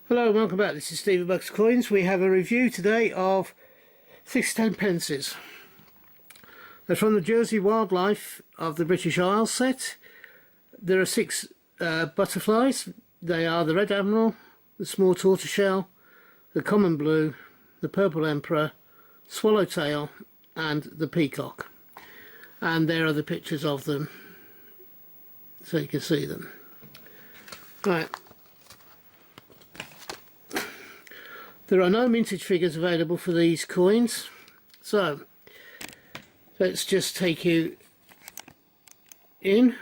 Hello and welcome back. This is Steve at Bucks Coins. We have a review today of 6 tenpences. They're from the Jersey Wildlife of the British Isles set. There are 6 butterflies. They are the Red Admiral, the Small Tortoiseshell, the Common Blue, the Purple Emperor, Swallowtail and the Peacock. And there are the pictures of them so you can see them. Right. There are no mintage figures available for these coins, so let's just take you in.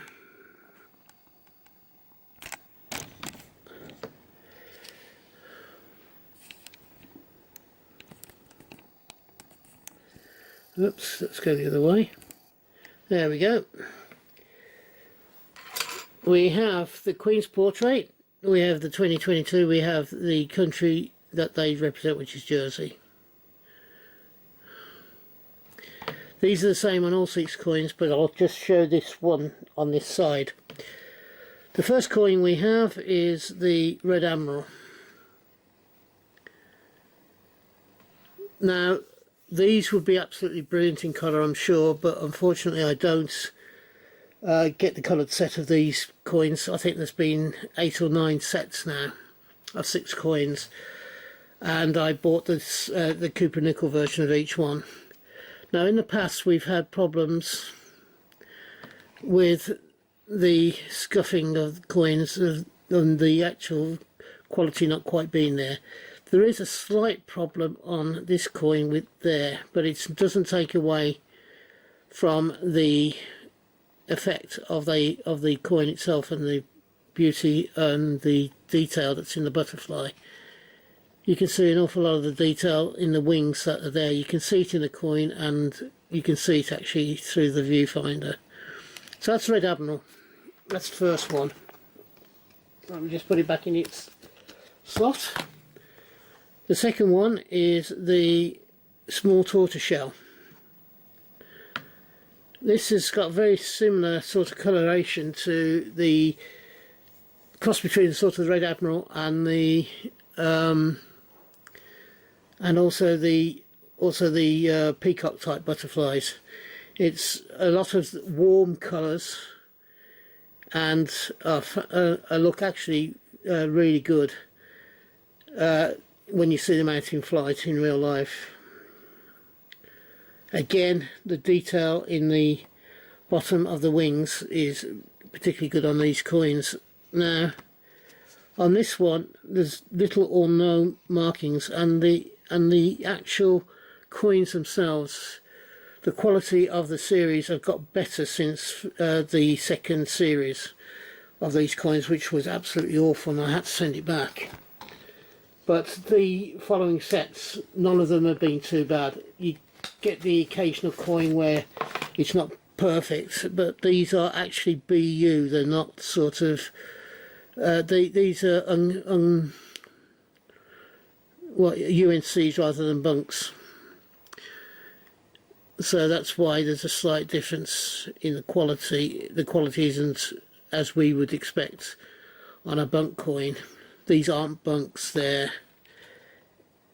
Oops, let's go the other way. There we go. We have the Queen's portrait, we have the 2022, we have the country that they represent, which is Jersey. These are the same on all 6 coins, but I'll just show this one on this side. The first coin we have is the Red Admiral. Now these would be absolutely brilliant in colour, I'm sure, but unfortunately I don't get the coloured set of these coins. I think there's been 8 or 9 sets now of 6 coins, and I bought this the Cooper nickel version of each one. Now in the past we've had problems with the scuffing of coins and the actual quality not quite being there. There is a slight problem on this coin with there, but it doesn't take away from the effect of the coin itself and the beauty and the detail that's in the butterfly. You can see an awful lot of the detail in the wings that are there. You can see it in the coin and you can see it actually through the viewfinder. So that's Red Admiral. That's the first one. Let me just put it back in its slot. The second one is the Small Tortoiseshell. This has got very similar sort of coloration to the cross between the sort of the Red Admiral and the also the peacock type butterflies. It's a lot of warm colours and look actually really good when you see them out in flight in real life. Again, the detail in the bottom of the wings is particularly good on these coins. Now on this one there's little or no markings, and the actual coins themselves, the quality of the series have got better since the second series of these coins, which was absolutely awful and I had to send it back. But the following sets, none of them have been too bad. You get the occasional coin where it's not perfect, but these are actually BU, they're not sort of these are UNCs rather than bunks, so that's why there's a slight difference in the quality. The quality isn't as we would expect on a bunk coin. These aren't bunks, they're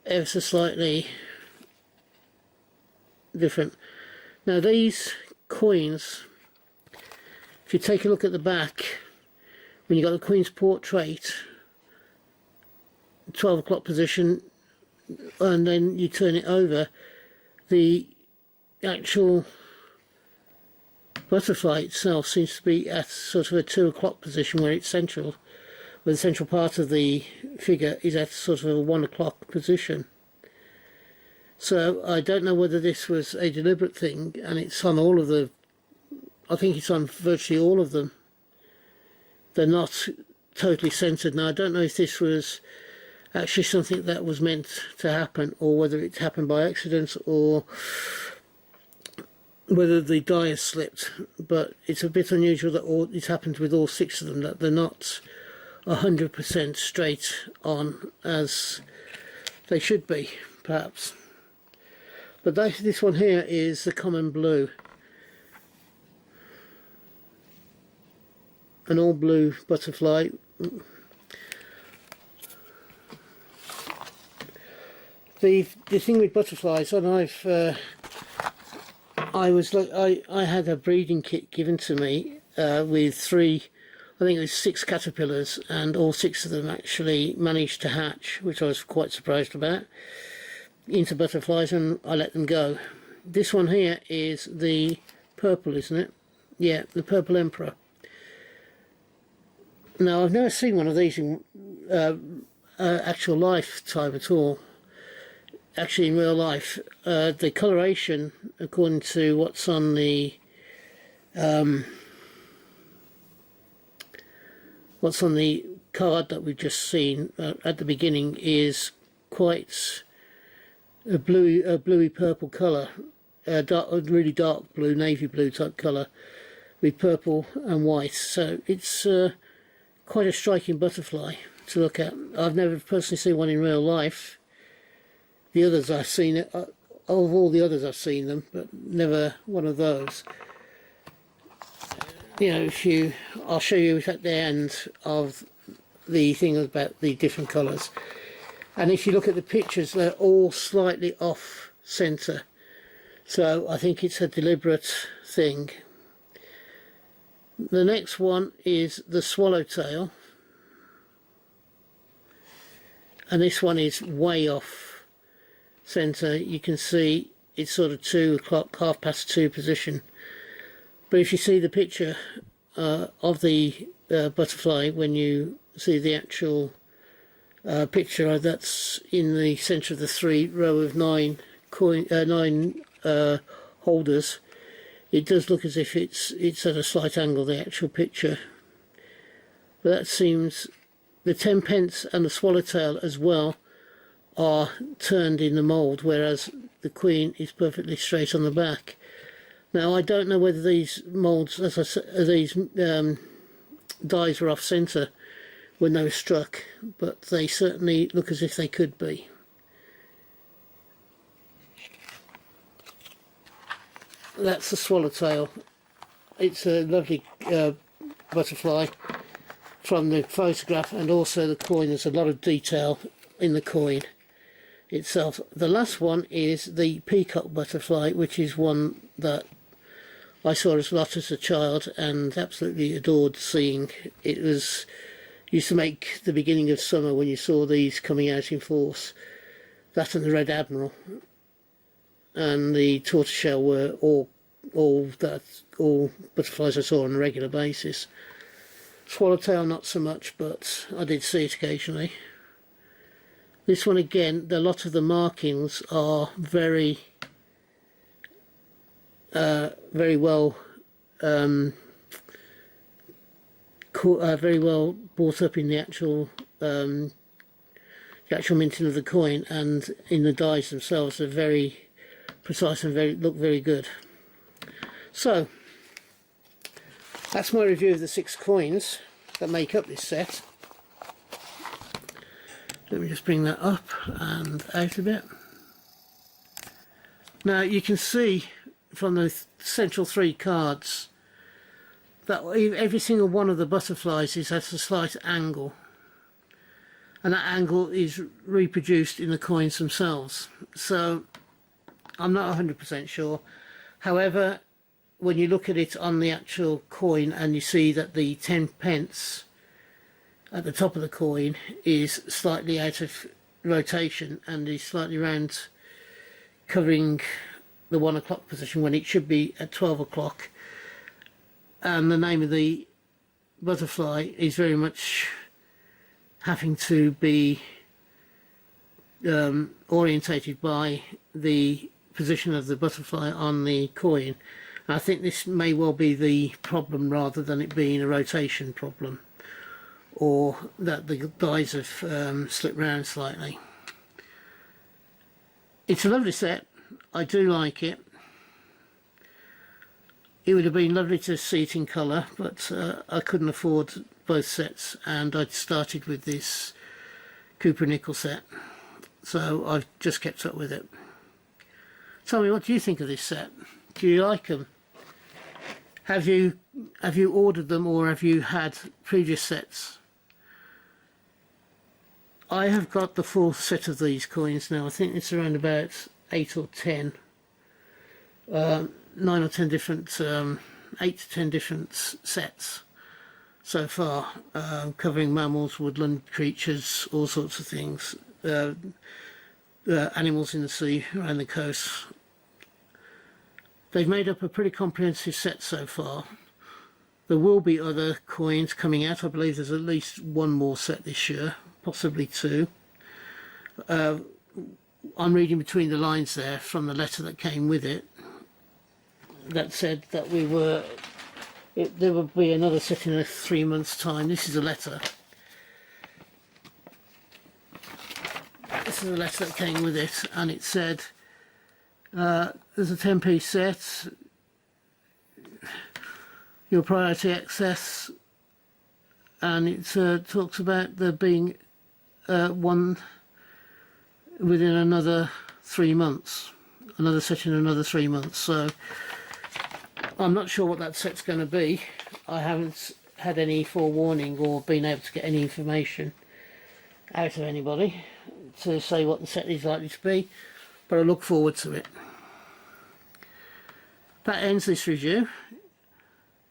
ever so slightly different. Now these coins, if you take a look at the back, when you've got the Queen's portrait, 12 o'clock position, and then you turn it over, the actual butterfly itself seems to be at sort of a 2 o'clock position, where it's central, where the central part of the figure is at sort of a 1 o'clock position. So I don't know whether this was a deliberate thing, and it's on all of the, I think it's on virtually all of them. They're not totally centered. Now I don't know if this was actually something that was meant to happen, or whether it happened by accident, or whether the die has slipped, but it's a bit unusual that it happened with all 6 of them, that they're not 100% straight on as they should be, perhaps. But this one here is the Common Blue. An all blue butterfly. The thing with butterflies, when I had a breeding kit given to me with I think it was 6 caterpillars, and all 6 of them actually managed to hatch, which I was quite surprised about, into butterflies, and I let them go. This one here is the purple, isn't it? Yeah, the purple emperor. Now, I've never seen one of these in actual lifetime at all. Actually, in real life, the coloration, according to what's on the card that we've just seen at the beginning, is quite a bluey purple colour, a really dark blue, navy blue type colour with purple and white. So it's quite a striking butterfly to look at. I've never personally seen one in real life. The others I've seen it, of all the others I've seen them, but never one of those. You know, I'll show you at the end of the thing about the different colours. And if you look at the pictures, they're all slightly off centre. So I think it's a deliberate thing. The next one is the swallowtail. And this one is way off centre. You can see it's sort of 2 o'clock, 2:30 position. But if you see the picture of the butterfly, when you see the actual picture that's in the centre of the 3 row of 9 holders, it does look as if it's at a slight angle, the actual picture. But that seems, the 10 pence and the swallowtail as well are turned in the mould, whereas the queen is perfectly straight on the back. Now, I don't know whether these moulds, as I said, these dies were off centre when they were struck, but they certainly look as if they could be. That's the swallowtail. It's a lovely butterfly from the photograph, and also the coin. There's a lot of detail in the coin itself. The last one is the peacock butterfly, which is one that I saw a lot as a child and absolutely adored seeing. It used to make the beginning of summer when you saw these coming out in force. That and the red admiral and the tortoiseshell were all butterflies I saw on a regular basis. Swallowtail not so much, but I did see it occasionally. This one again, a lot of the markings are very well very well brought up in the actual minting of the coin, and in the dies themselves are very precise and look very good. So that's my review of the 6 coins that make up this set. Let me just bring that up and out a bit. Now you can see from the central 3 cards that every single one of the butterflies is at a slight angle, and that angle is reproduced in the coins themselves. So I'm not 100% sure. However, when you look at it on the actual coin and you see that the 10 pence at the top of the coin is slightly out of rotation and is slightly round, covering the 1 o'clock position when it should be at 12 o'clock, and the name of the butterfly is very much having to be orientated by the position of the butterfly on the coin. I think this may well be the problem rather than it being a rotation problem, or that the dies have slipped round slightly. It's a lovely set. I do like it. It would have been lovely to see it in colour, but I couldn't afford both sets, and I'd started with this Cooper Nickel set, so I've just kept up with it. Tell me, what do you think of this set? Do you like them? Have you ordered them, or have you had previous sets? I have got the full set of these coins now. I think it's around about 8 or 10, 9 or 10 different, 8 to 10 different sets so far, covering mammals, woodland creatures, all sorts of things, animals in the sea, around the coast. They've made up a pretty comprehensive set so far. There will be other coins coming out. I believe there's at least one more set this year, possibly two. I'm reading between the lines there from the letter that came with it that said that there would be another set in 3 months' time. This is a letter. This is a letter that came with it, and it said there's a 10p set, your priority access, and it talks about there being one within another 3 months, another set in another 3 months. So I'm not sure what that set's going to be. I haven't had any forewarning or been able to get any information out of anybody to say what the set is likely to be, but I look forward to it. That ends this review.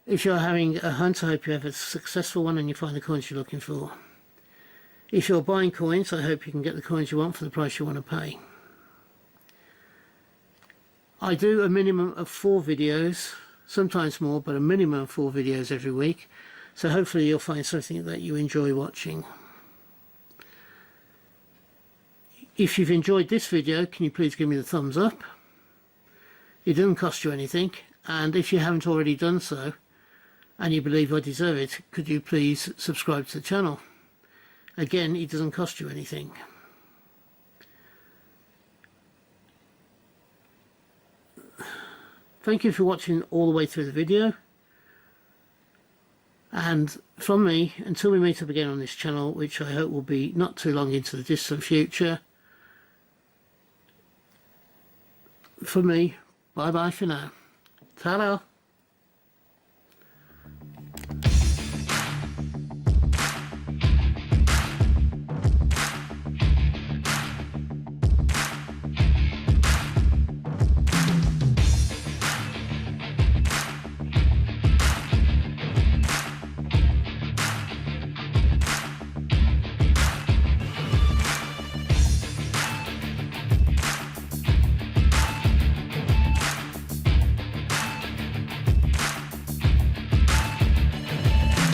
If you're having a hunt, I hope you have a successful one and you find the coins you're looking for. If you're buying coins, I hope you can get the coins you want for the price you want to pay. I do a minimum of 4 videos, sometimes more, but a minimum of 4 videos every week, so hopefully you'll find something that you enjoy watching. If you've enjoyed this video, can you please give me the thumbs up? It doesn't cost you anything, and if you haven't already done so and you believe I deserve it, could you please subscribe to the channel? Again, it doesn't cost you anything. Thank you for watching all the way through the video, and from me, until we meet up again on this channel, which I hope will be not too long into the distant future, for me, bye bye for now. Ta-da!